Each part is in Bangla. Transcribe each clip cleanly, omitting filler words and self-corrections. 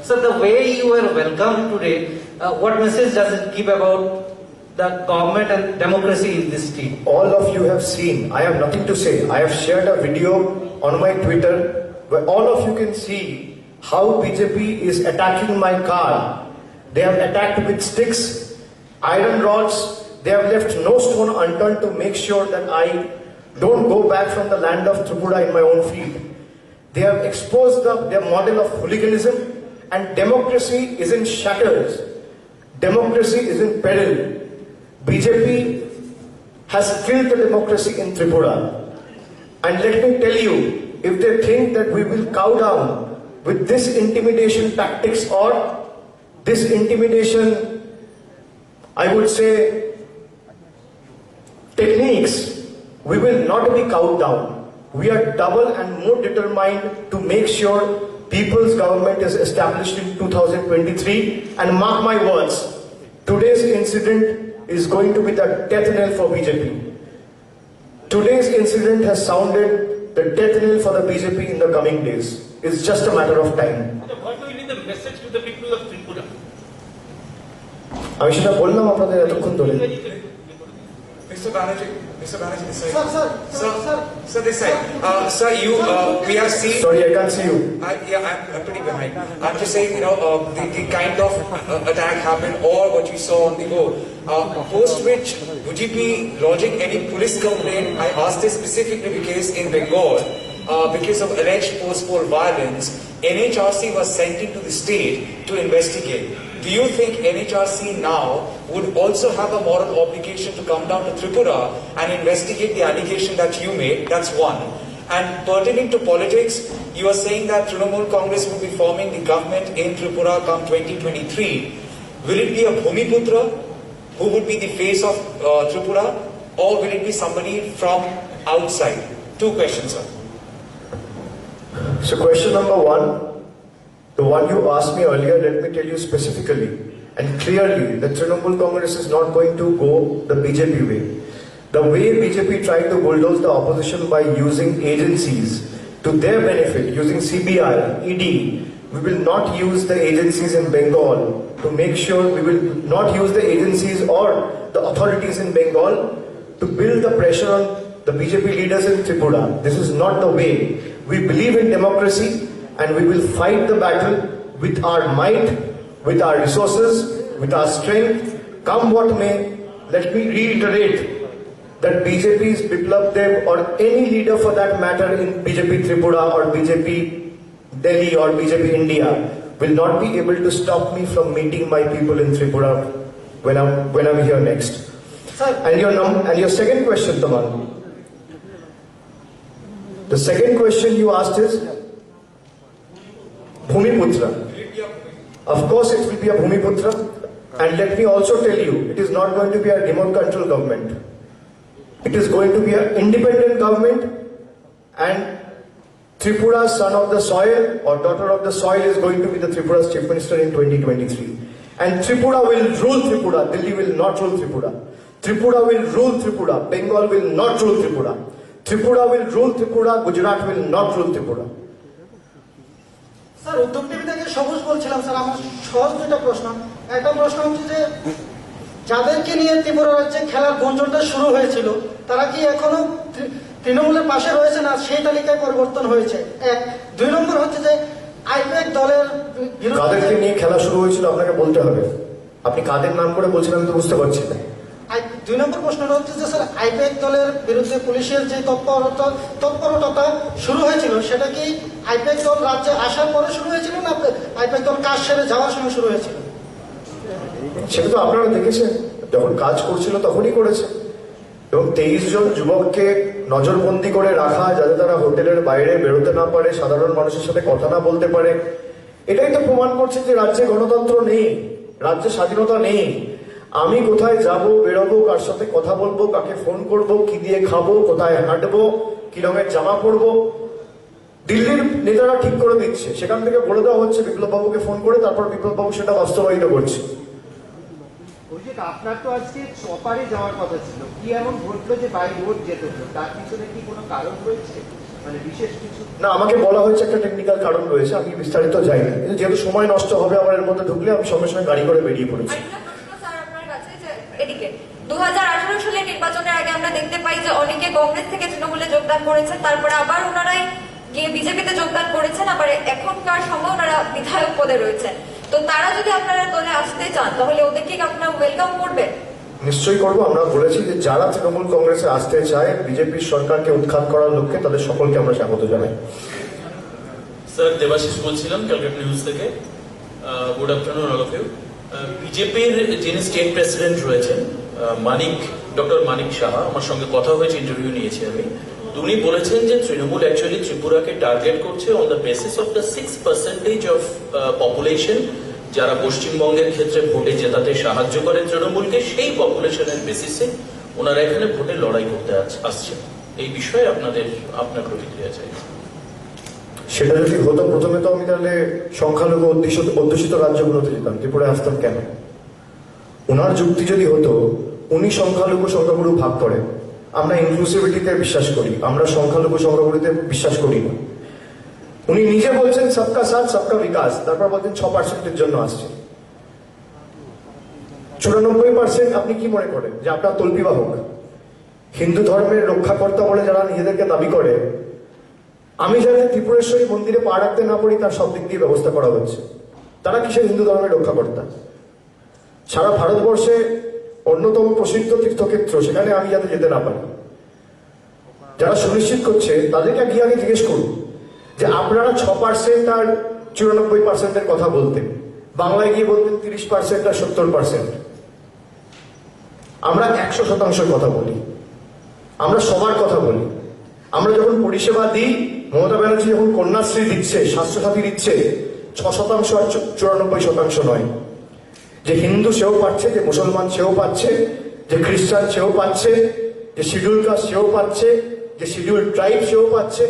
So the way you were welcomed today, what message does it give about the government and democracy in this state? All of you have seen. I have nothing to say. I have shared a video on my Twitter where all of you can see how BJP is attacking my car. They have attacked with sticks, iron rods. They have left no stone unturned to make sure that I don't go back from the land of Tripura in my own field. They have exposed their model of hooliganism, and democracy is in shatters. Democracy is in peril. BJP has killed the democracy in Tripura. And let me tell you, if they think that we will cow down with this intimidation tactics or this intimidation, I would say, techniques, we will not be cowed down. We are double and more determined to make sure people's government is established in 2023. And mark my words, today's incident is going to be the death knell for BJP. Today's incident has sounded the death knell for the BJP in the coming days. It's just a matter of time. What will be the message to the people of Tripura? আমি সেটা বললাম আপনাদের এতক্ষণ ধরে। Mr. Banerjee, this side. Sir, This side. Sir, we have seen. Sorry, I can't see you. I'm pretty behind. I'm just saying, the kind of attack happened or what you saw on the go. Post which, would you be lodging any police complaint? I asked this specifically because in Bengal, because of alleged post-poll violence, NHRC was sent into the state to investigate. Do you think NHRC now would also have a moral obligation to come down to Tripura and investigate the allegation that you made? That's one. And pertaining to politics, you are saying that Trinamool Congress will be forming the government in Tripura come 2023. Will it be a Bhumiputra who would be the face of Tripura, or will it be somebody from outside? Two questions, sir. So question number one, the one you asked me earlier, let me tell you specifically and clearly that Trinamool Congress is not going to go the BJP way. The way BJP tried to bulldoze the opposition by using agencies to their benefit, using CBI, ED, we will not use the agencies in Bengal to make sure we will not use the agencies or the authorities in Bengal to build the pressure on the BJP leaders in Tripura. This is not the way. We believe in democracy and we will fight the battle with our might, with our resources, with our strength. Come what may, let me reiterate that BJP's Biplab Dev or any leader for that matter in BJP Tripura or BJP Delhi or BJP India will not be able to stop me from meeting my people in Tripura when I'm here next. Sir. And your second question, Taman. The second question you asked is Bhumiputra. Of course it will be a Bhumiputra, and let me also tell you, it is not going to be a remote control government. It is going to be an independent government, and Tripura, son of the soil or daughter of the soil, is going to be the Tripura's chief minister in 2023. And Tripura will rule Tripura. Delhi will not rule Tripura. Tripura will rule Tripura. Bengal will not rule Tripura. Tripura will rule Tripura. Gujarat will not rule Tripura. Sir, উদ্যোগ টিভি থেকে সবুজ বলছিলাম। স্যার, আমার সহজ দুটো প্রশ্ন। একটা প্রশ্ন হচ্ছে যে যাদেরকে নিয়ে ত্রিপুরা রাজ্যে খেলার গুঞ্জনটা শুরু হয়েছিল, তারা কি এখনো তৃণমূলের পাশে রয়েছে না সেই তালিকায় পরিবর্তন হয়েছে? এক। দুই নম্বর হচ্ছে যে আইপ্যাক দলের কাদেরকে নিয়ে খেলা শুরু হয়েছিল আপনাকে বলতে হবে। আপনি কাদের নাম করে বলছেন আমি তো বুঝতে পারছি না। দুই নম্বর প্রশ্নটা হচ্ছে যে স্যার, আইপ্যাক দলের বিরুদ্ধে পুলিশের যে তৎপরতা শুরু হয়েছিল, সেটা কি আইপ্যাক দল রাজ্যে আসার পরে শুরু হয়েছিল না আইপ্যাক দল কাজ সেরে যাওয়ার সময় শুরু হয়েছিল? সেটা তো আপনারা দেখেছেন, যখন কাজ করছিল তখনই করেছে। এবং 23 জন যুবককে নজরবন্দি করে রাখা, যাতে তারা হোটেলের বাইরে বেরোতে না পারে, সাধারণ মানুষের সাথে কথা না বলতে পারে, এটাই তো প্রমাণ করছে যে রাজ্যে গণতন্ত্র নেই, রাজ্যে স্বাধীনতা নেই। আমি কোথায় যাব, বেরোবো, কার সাথে কথা বলবো, কাকে ফোন করব, কি দিয়ে খাবো, কোথায় হাঁটবো, কি রঙের জামা পরবো, দিল্লির নেতারা ঠিক করে দিচ্ছে। সেখান থেকে বলে দেওয়া হচ্ছে বিপ্লব বাবুকে ফোন করে, তারপর বিপ্লব বাবু সেটা বাস্তবায়িত করছে। আপনার তো আজকে চপারে যাওয়ার কথা ছিল, কি এমন ঘটলো যে বাই রোড যেতে হলো? তার পিছনে কি কোনো কারণ রয়েছে? না, আমাকে বলা হয়েছে একটা টেকনিক্যাল কারণ রয়েছে, আমি বিস্তারিত যাইনি, কিন্তু যেহেতু সময় নষ্ট হবে আমার এর মধ্যে ঢুকলে, আমি সঙ্গে সঙ্গে গাড়ি করে বেরিয়ে পড়েছি। আরেকটা প্রশ্ন স্যার আপনার কাছে, যে এদিকে 2018 সালের নির্বাচনের আগে আমরা দেখতে পাই যে অনেকে কংগ্রেস থেকে তৃণমূলে যোগদান করেছেন, তারপরে আবার ওনারাই গিয়ে বিজেপিতে যোগদান করেছেন, আবার এখনকার সময় ওনারা বিধায়ক পদে রয়েছেন। তো তারা যদি আপনারা দলে আসতে চান তাহলে ওদেরকে কি আপনারা ওয়েলকাম করবেন? নিশ্চয়ই করবো। আমরা বলেছি যে যারা তৃণমূল কংগ্রেসে আসতে চায় বিজেপির সরকারকে উৎখাত করার লক্ষ্যে, তাদের সকলকে আমরা স্বাগত জানাই। স্যার, দেবাশিস বলছিলাম ক্যালকাটা নিউজ থেকে। Good afternoon all of you. বিজেপির যিনি স্টেট প্রেসিডেন্ট রয়েছেন ডক্টর মানিক সাহা, আমার সঙ্গে কথা হয়েছে, ইন্টারভিউ নিয়েছি আমি। উনি বলেছেন যে তৃণমূল অ্যাকচুয়ালি ত্রিপুরাকে টার্গেট করছে on the basis of the 6% of population, যারা পশ্চিমবঙ্গের ক্ষেত্রে ভোটে জেতাতে সাহায্য করে তৃণমূলকে, সেই পপুলেশনের বেসিসে ওনারা এখানে ভোটে লড়াই করতে আসছেন। এই বিষয়ে আপনার প্রতিক্রিয়া চাই। সেটা যদি হতো, প্রথমে তো আমি তাহলে সংখ্যালঘু অধ্যুষিত রাজ্যগুলোতে যেতাম, ত্রিপুরায় আসতাম কেন? ওনার যুক্তি যদি হতো, উনি সংখ্যালঘু সংখ্যাগুরু ভাগ করেন, আমরা ইনক্লুসিভিটিতে বিশ্বাস করি, আমরা সংখ্যালঘু সংখ্যাগুরুতে বিশ্বাস করি না। উনি নিজে বলছেন সবকা সাথ সবকা বিকাশ, তারপর বলছেন 6%-এর জন্য আসছে। 94% আপনি কি মনে করেন যে আপনার তল্পিবাহক? হিন্দু ধর্মের রক্ষাকর্তা বলে যারা নিজেদেরকে দাবি করে, আমি যাতে ত্রিপুরেশ্বরী মন্দিরে পা রাখতে না পারি তার সব দিক দিয়ে ব্যবস্থা করা হচ্ছে, তারা কিসের হিন্দু ধর্মের রক্ষাকর্তা? সারা ভারতবর্ষে অন্যতম প্রসিদ্ধ তীর্থক্ষেত্র, সেখানে আমি যাতে যেতে না পারি, যারা সুনিশ্চিত করছে তাদেরকে গিয়ে আগে জিজ্ঞেস করুন যে আপনারা 6% আর 94%-এর কথা বলতেন, বাংলায় গিয়ে বলতেন 30% আর 70%। আমরা 100% কথা বলি, আমরা সবার কথা বলি। আমরা যখন পরিষেবা দিই, মমতা ব্যানার্জি যখন কন্যাশ্রী দিচ্ছে, স্বাস্থ্যসাথী দিচ্ছে, 6% আর 94% নয়। যে হিন্দু সেও পাচ্ছে, যে মুসলমান সেও পাচ্ছে, যে খ্রিস্টান সেও পাচ্ছে, যে শিডিউল কাস্ট সেও পাচ্ছে, যে শিডিউল ট্রাইব সেও পাচ্ছে,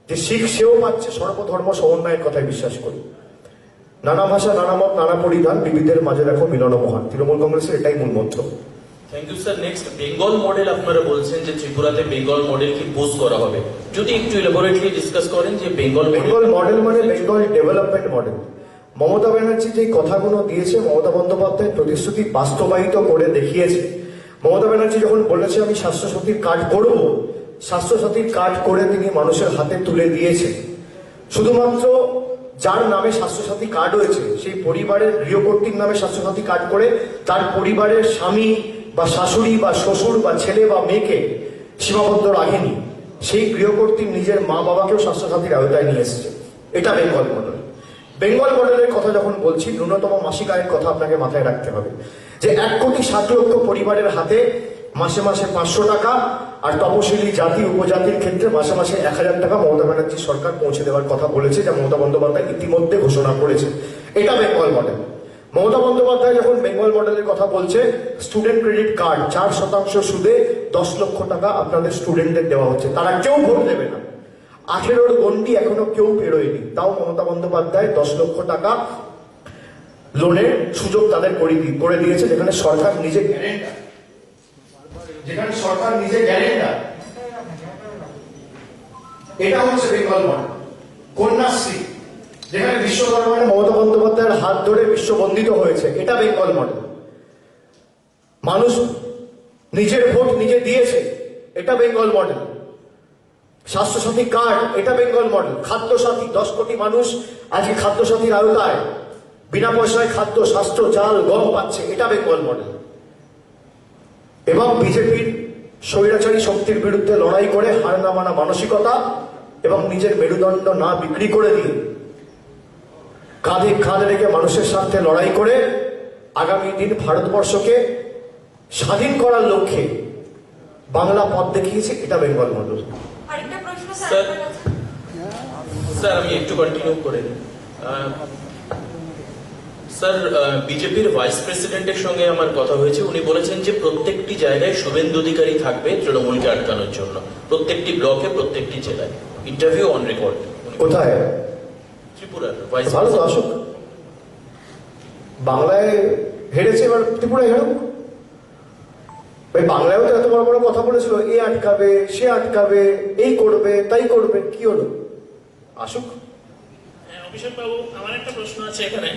যে শিখ সেও পাচ্ছে। সর্বধর্ম সমন্বয়ের কথায় বিশ্বাস করি। নানা ভাষা, নানা মত, নানা পরিধান, বিবিধের মাঝে দেখো মিলন মহান। তৃণমূল কংগ্রেসের এটাই মূল মন্ত্র। Thank you sir. Next, Bengal model আপনারা বলছেন যে ত্রিপুরাতে বেঙ্গল মডেল কি পোজ করা হবে, যদি একটু ইলাবোরেটলি ডিসকাস করেন যে বেঙ্গল মডেল মানে বেঙ্গল ডেভেলপমেন্ট মডেল। মমতা ব্যানার্জি যে কথাগুলো দিয়েছে, মমতা বন্দ্যোপাধ্যায় প্রতিশ্রুতি বাস্তবায়িত করে দেখিয়েছে। মমতা ব্যানার্জি যখন বলেছে আমি স্বাস্থ্যসাথীর কার্ড করব, স্বাস্থ্যসাথীর কার্ড করে তিনি মানুষের হাতে তুলে দিয়েছে। শুধুমাত্র যার নামে স্বাস্থ্যসাথী কার্ড হয়েছে সেই পরিবারের গৃহকর্ত্রীর নামে স্বাস্থ্যসাথী কার্ড করে তার পরিবারের স্বামী বা শাশুড়ি বা শ্বশুর বা ছেলে বা মেয়েকে সীমাবদ্ধ রাখেনি, সেই গৃহকর্ত্রীর নিজের মা বাবাকেও স্বাস্থ্যসাথীর আওতায় নিয়ে এসেছে। এটা বেঙ্গল মডেল। বেঙ্গল মডেলের কথা যখন বলছি, ন্যূনতম মাসিক আয়ের কথা আপনাকে মাথায় রাখতে হবে যে 1,60,00,000 পরিবারের হাতে মাসে মাসে 500 টাকা, আর তপশিলি জাতি উপজাতির ক্ষেত্রে মাসে মাসে 1,000 টাকা মমতা ব্যানার্জি সরকার পৌঁছে দেওয়ার কথা বলেছে, যা মমতা বন্দ্যোপাধ্যায় ইতিমধ্যে ঘোষণা করেছে। এটা বেঙ্গল মডেল। মমতা বন্দ্যোপাধ্যায় যখন বেঙ্গল মডেলের কথা বলছে, স্টুডেন্ট ক্রেডিট কার্ড 4% সুদে 10 লক্ষ টাকা আপনাদের স্টুডেন্টদের দেওয়া হচ্ছে, তারা কেউ ভোট দেবে না। 18-র গন্ডি এখনো কেউ পেরোয়নি, তাও মমতা বন্দ্যোপাধ্যায় 10 লক্ষ টাকা লোনের সুযোগ তাদের করে দিয়েছে, যেখানে সরকার নিজে গ্যারেন্টার। এটা হচ্ছে বেঙ্গল মডেল। কন্যাশ্রী, যেখানে বিশ্বকর্মায় মমতা বন্দ্যোপাধ্যায়ের হাত ধরে বিশ্ববন্দিত হয়েছে, এটা বেঙ্গল মডেল। মানুষ নিজের ভোট নিজে দিয়েছে, এটা বেঙ্গল মডেল। স্বাস্থ্যসাথী কার্ড, এটা বেঙ্গল মডেল। খাদ্যসাথী, 10 কোটি মানুষ আজকে খাদ্যসাথীর আওতায় বিনা পয়সায় খাদ্য, স্বাস্থ্য, চাল, গম পাচ্ছে, এটা বেঙ্গল মডেল। এবং বিজেপির স্বৈরাচারী শক্তির বিরুদ্ধে লড়াই করে হার না মানা মানসিকতা এবং নিজের মেরুদণ্ড না বিক্রি করে দিয়ে কাঁধে কাঁধ রেখে মানুষের সাথে লড়াই করে আগামী দিন ভারতবর্ষকে স্বাধীন করার লক্ষ্যে বাংলা পথ দেখিয়েছে, এটা বেঙ্গল মডেল। আরেকটা প্রশ্ন স্যার। স্যার আপনার কাছে। স্যার, আমি একটু কন্টিনিউ করে স্যার, বিজেপির ভাইস প্রেসিডেন্টের সঙ্গে আমার কথা হয়েছে, উনি বলেছেন যে প্রত্যেকটি জায়গায় শুভেন্দু অধিকারী থাকবে তৃণমূলকে আটকানোর জন্য, প্রত্যেকটি ব্লকে, প্রত্যেকটি জেলায়। Interview on record. কোথায়? ত্রিপুরার ভাইস ভালো তো, আসুক। বাংলায় হেরেছে, এবার ত্রিপুরায় হেরুক। ভাই বাংলায়ও তো এত বড় বড় কথা বলেছিল, এ আটকাবে, সে আটকাবে, এই করবে, তাই করবে, কি হলো? আসুক। অভিষেক বাবু, আমার একটা প্রশ্ন আছে এখানে।